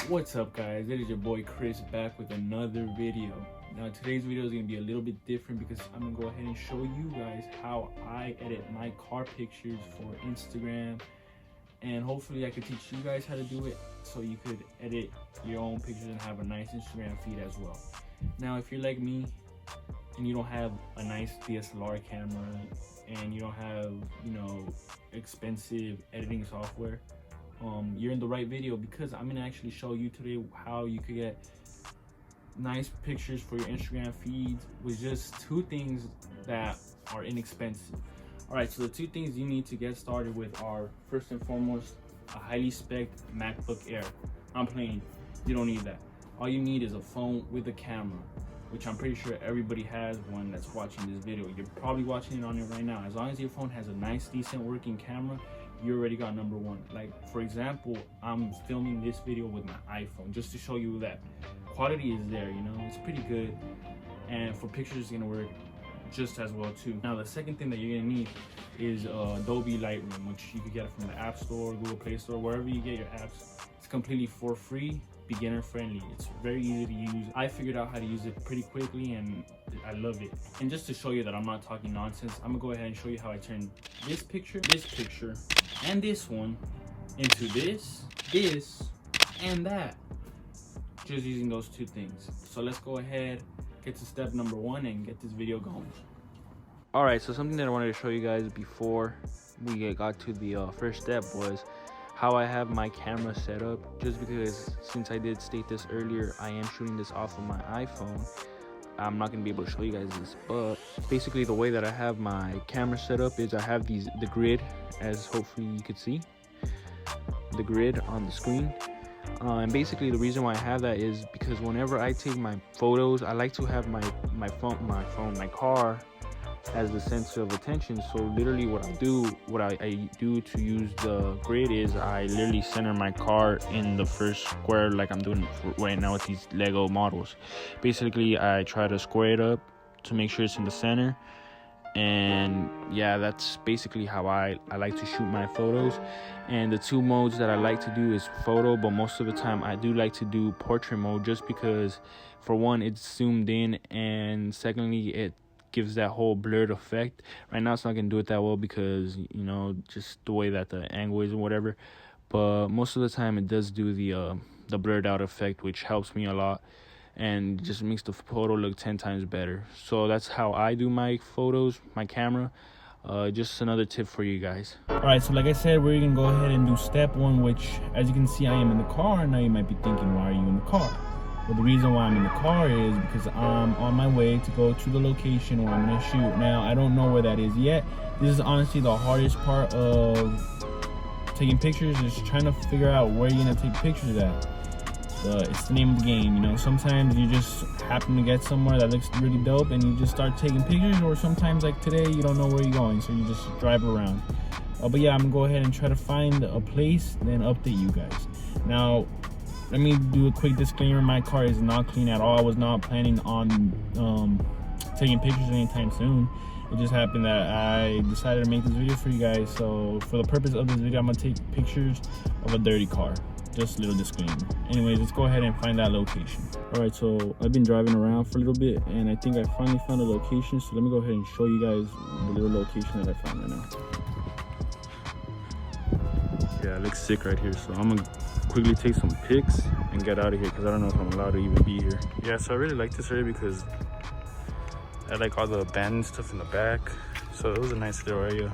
What's up, guys? It is your boy Chris back with another video. Now today's video is going to be a little bit different because I'm going to go ahead and show you guys how I edit my car pictures for Instagram, and hopefully I could teach you guys how to do it so you could edit your own pictures and have a nice Instagram feed as well. Now if you're like me and you don't have a nice DSLR camera and you don't have, expensive editing software, you're in the right video, because I'm gonna actually show you today how you could get nice pictures for your Instagram feeds with just two things that are inexpensive. All right, so the two things you need to get started with are, first and foremost, a highly spec'd MacBook Air. I'm playing, you don't need that. All you need is a phone with a camera, which I'm pretty sure everybody has one that's watching this video. You're probably watching it on it right now. As long as your phone has a nice, decent working camera, you already got number one. Like, for example, I'm filming this video with my iPhone just to show you that quality is there, it's pretty good. And for pictures, it's gonna work just as well too. Now, the second thing that you're gonna need is Adobe Lightroom, which you can get from the App Store, Google Play Store, wherever you get your apps. It's completely for free, beginner friendly. It's very easy to use. I figured out how to use it pretty quickly and I love it. And just to show you that I'm not talking nonsense, I'm gonna go ahead and show you how I turn this picture, and this one into this, and that, just using those two things. So let's go ahead, get to step number one and get this video going. All right, so something that I wanted to show you guys before we got to the first step was how I have my camera set up, just because since I did state this earlier, I am shooting this off of my iPhone. I'm not gonna be able to show you guys this, but basically the way that I have my camera set up is I have the grid, as hopefully you could see the grid on the screen. And basically the reason why I have that is because whenever I take my photos, I like to have my car as the center of attention. So literally what I do to use the grid is I literally center my car in the first square, like I'm doing right now with these Lego models. Basically I try to square it up to make sure it's in the center. And yeah, that's basically how I like to shoot my photos. And the two modes that I like to do is photo, but most of the time I do like to do portrait mode, just because for one, it's zoomed in, and secondly, it gives that whole blurred effect. Right now it's not gonna do it that well because just the way that the angle is and whatever, but most of the time it does do the blurred out effect, which helps me a lot and just makes the photo look 10 times better. So that's how I do my photos, my camera. Just another tip for you guys. All right, so like I said, we're gonna go ahead and do step one, which, as you can see, I am in the car. Now you might be thinking, why are you in the car? Well, the reason why I'm in the car is because I'm on my way to go to the location where I'm gonna shoot. Now, I don't know where that is yet. This is honestly the hardest part of taking pictures, is trying to figure out where you're gonna take pictures at. It's the name of the game, Sometimes you just happen to get somewhere that looks really dope and you just start taking pictures, or sometimes like today, you don't know where you're going, so you just drive around. But yeah, I'm gonna go ahead and try to find a place, then update you guys. Now, let me do a quick disclaimer. My car is not clean at all. I was not planning on taking pictures anytime soon. It just happened that I decided to make this video for you guys. So for the purpose of this video, I'm gonna take pictures of a dirty car. Just a little disclaimer. Anyways, let's go ahead and find that location. All right, so I've been driving around for a little bit and I think I finally found a location. So let me go ahead and show you guys the little location that I found right now. Yeah, it looks sick right here. So I'm gonna quickly take some pics and get out of here because I don't know if I'm allowed to even be here. Yeah, so I really like this area because I like all the abandoned stuff in the back. So it was a nice little area.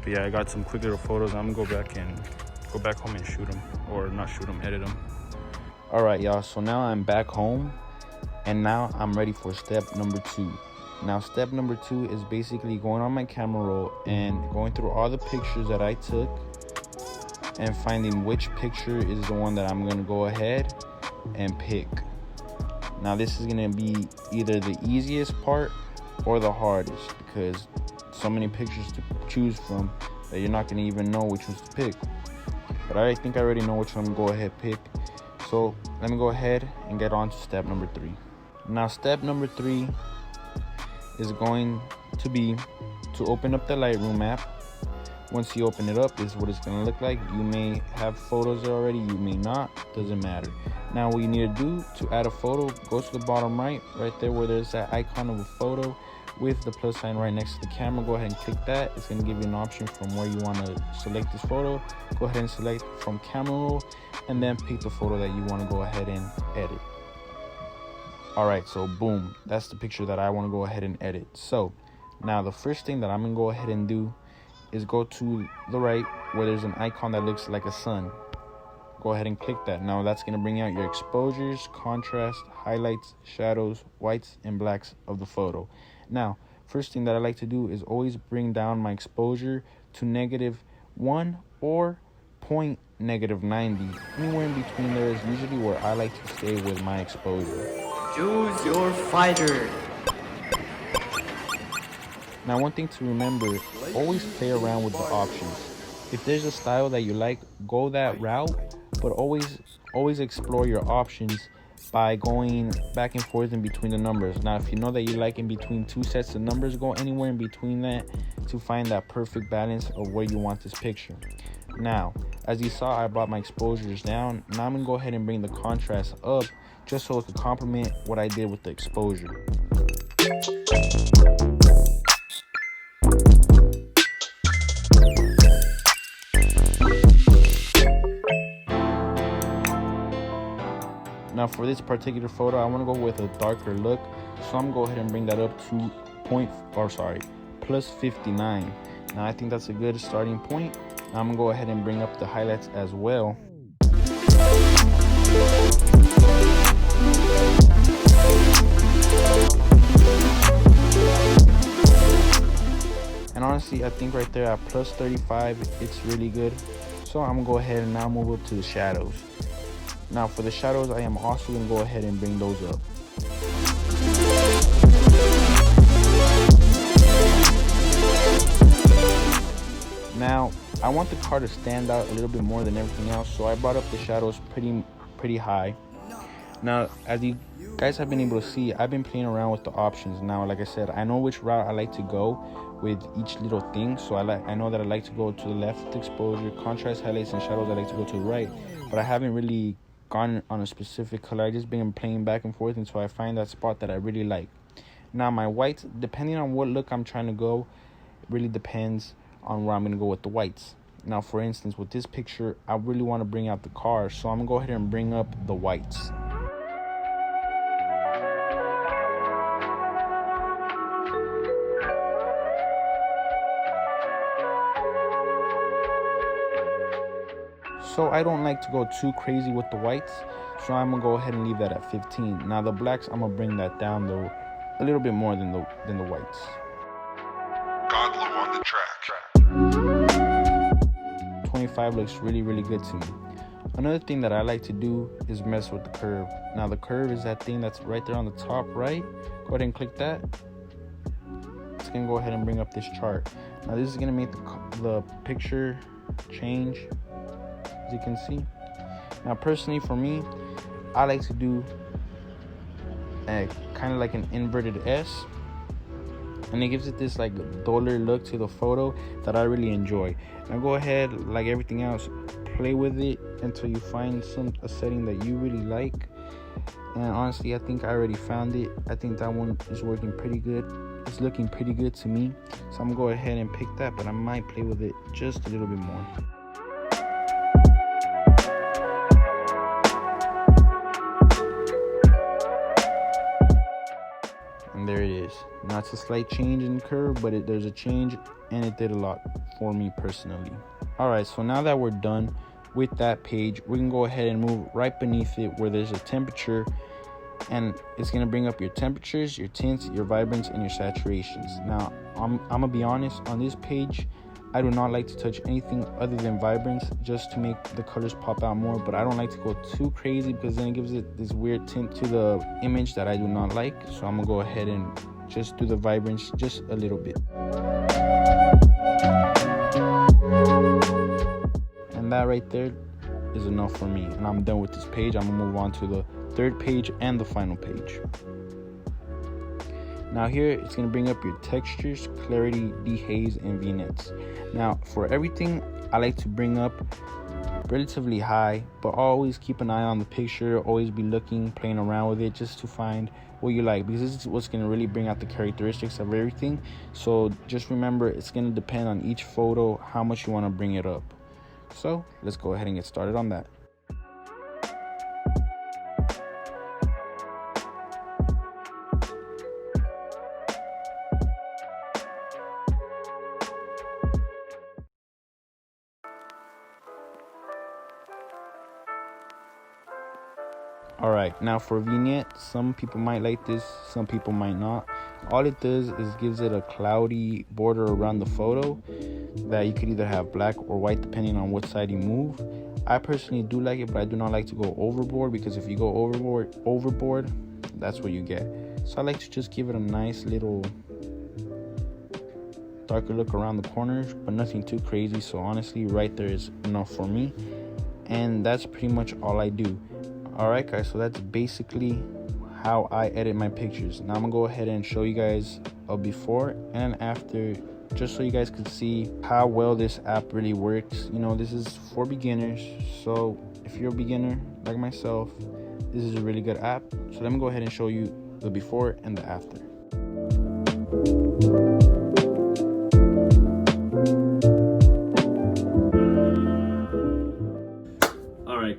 But yeah, I got some quick little photos. I'm gonna go back home and shoot them, or not shoot them, edit them. All right, y'all, so now I'm back home and now I'm ready for step number two. Now, step number two is basically going on my camera roll and going through all the pictures that I took and finding which picture is the one that I'm gonna go ahead and pick. Now, this is gonna be either the easiest part or the hardest, because so many pictures to choose from that you're not gonna even know which ones to pick. But I think I already know which one I'm gonna go ahead and pick. So let me go ahead and get on to step number three. Now, step number three is going to be to open up the Lightroom app, Once you open it up, this is what it's gonna look like. You may have photos there already, you may not, doesn't matter. Now what you need to do to add a photo, go to the bottom right there where there's that icon of a photo with the plus sign right next to the camera. Go ahead and click that. It's going to give you an option from where you want to select this photo. Go ahead and select from camera roll and then pick the photo that you want to go ahead and edit. Alright, so boom, that's the picture that I want to go ahead and edit. So now the first thing that I'm going to go ahead and do is go to the right where there's an icon that looks like a sun. Go ahead and click that. Now that's going to bring out your exposures, contrast, highlights, shadows, whites, and blacks of the photo. Now, first thing that I like to do is always bring down my exposure to -1 or -90. Anywhere in between there is usually where I like to stay with my exposure. Choose your fighter. Now, one thing to remember, always play around with the options. If there's a style that you like, go that route, but always explore your options by going back and forth in between the numbers. Now, if you know that you like in between two sets of numbers, go anywhere in between that to find that perfect balance of where you want this picture. Now, as you saw, I brought my exposures down. Now I'm gonna go ahead and bring the contrast up just so it can complement what I did with the exposure. Now for this particular photo, I want to go with a darker look, so I'm gonna go ahead and bring that up to plus 59. Now I think that's a good starting point. Now I'm gonna go ahead and bring up the highlights as well. And honestly, I think right there at plus 35, it's really good. So I'm gonna go ahead and now move up to the shadows. Now for the shadows, I am also going to go ahead and bring those up. Now, I want the car to stand out a little bit more than everything else, so I brought up the shadows pretty high. Now, as you guys have been able to see, I've been playing around with the options. Now, like I said, I know which route I like to go with each little thing. So I know that I like to go to the left with exposure, contrast, highlights, and shadows. I like to go to the right, but I haven't really gone on a specific color. I just been playing back and forth until I find that spot that I really like. Now my whites, depending on what look I'm trying to go, it really depends on where I'm going to go with the whites. Now for instance, with this picture, I really want to bring out the car, so I'm going to go ahead and bring up the whites. So I don't like to go too crazy with the whites, so I'm gonna go ahead and leave that at 15. Now the blacks, I'm gonna bring that down though a little bit more than the whites. Godblue on the track. 25 looks really good to me. Another thing that I like to do is mess with the curve. Now the curve is that thing that's right there on the top right. Go ahead and click that. It's gonna go ahead and bring up this chart. Now this is gonna make the picture change, as you can see. Now personally for me, I like to do kind of like an inverted S, and it gives it this like duller look to the photo that I really enjoy. Now go ahead, like everything else, play with it until you find a setting that you really like. And honestly, I think I already found it. I think that one is working pretty good. It's looking pretty good to me, so I'm gonna go ahead and pick that, but I might play with it just a little bit more. And there it is. Now it's a slight change in curve, but there's a change, and it did a lot for me personally. Alright, so now that we're done with that page, we can go ahead and move right beneath it where there's a temperature, and it's going to bring up your temperatures, your tints, your vibrance, and your saturations. Now I'm gonna be honest, on this page I do not like to touch anything other than vibrance, just to make the colors pop out more, but I don't like to go too crazy because then it gives it this weird tint to the image that I do not like. So I'm gonna go ahead and just do the vibrance just a little bit. And that right there is enough for me, and I'm done with this page. I'm gonna move on to the third page and the final page. Now here it's going to bring up your textures, clarity, dehaze, and vignettes. Now for everything, I like to bring up relatively high, but always keep an eye on the picture. Always be looking, playing around with it, just to find what you like, because this is what's going to really bring out the characteristics of everything. So just remember, it's going to depend on each photo how much you want to bring it up. So let's go ahead and get started on that. Alright, now for vignette, some people might like this, some people might not. All it does is gives it a cloudy border around the photo that you could either have black or white depending on what side you move. I personally do like it, but I do not like to go overboard, because if you go overboard, that's what you get. So I like to just give it a nice little darker look around the corners, but nothing too crazy. So honestly, right there is enough for me, and that's pretty much all I do. Alright guys, so that's basically how I edit my pictures. Now I'm gonna go ahead and show you guys a before and after, just so you guys can see how well this app really works. You know, this is for beginners, so if you're a beginner like myself, this is a really good app. So let me go ahead and show you the before and the after.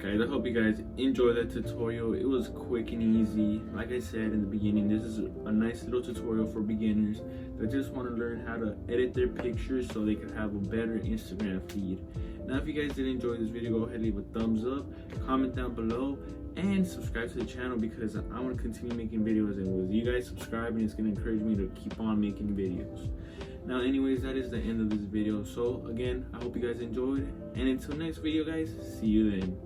Guys, I hope you guys enjoyed that tutorial. It was quick and easy. Like I said in the beginning, this is a nice little tutorial for beginners that just want to learn how to edit their pictures so they can have a better Instagram feed. Now if you guys did enjoy this video, go ahead and leave a thumbs up, comment down below, and subscribe to the channel, because I want to continue making videos, and with you guys subscribing, it's going to encourage me to keep on making videos. Now anyways, that is the end of this video. So again, I hope you guys enjoyed, and until next video guys, see you then.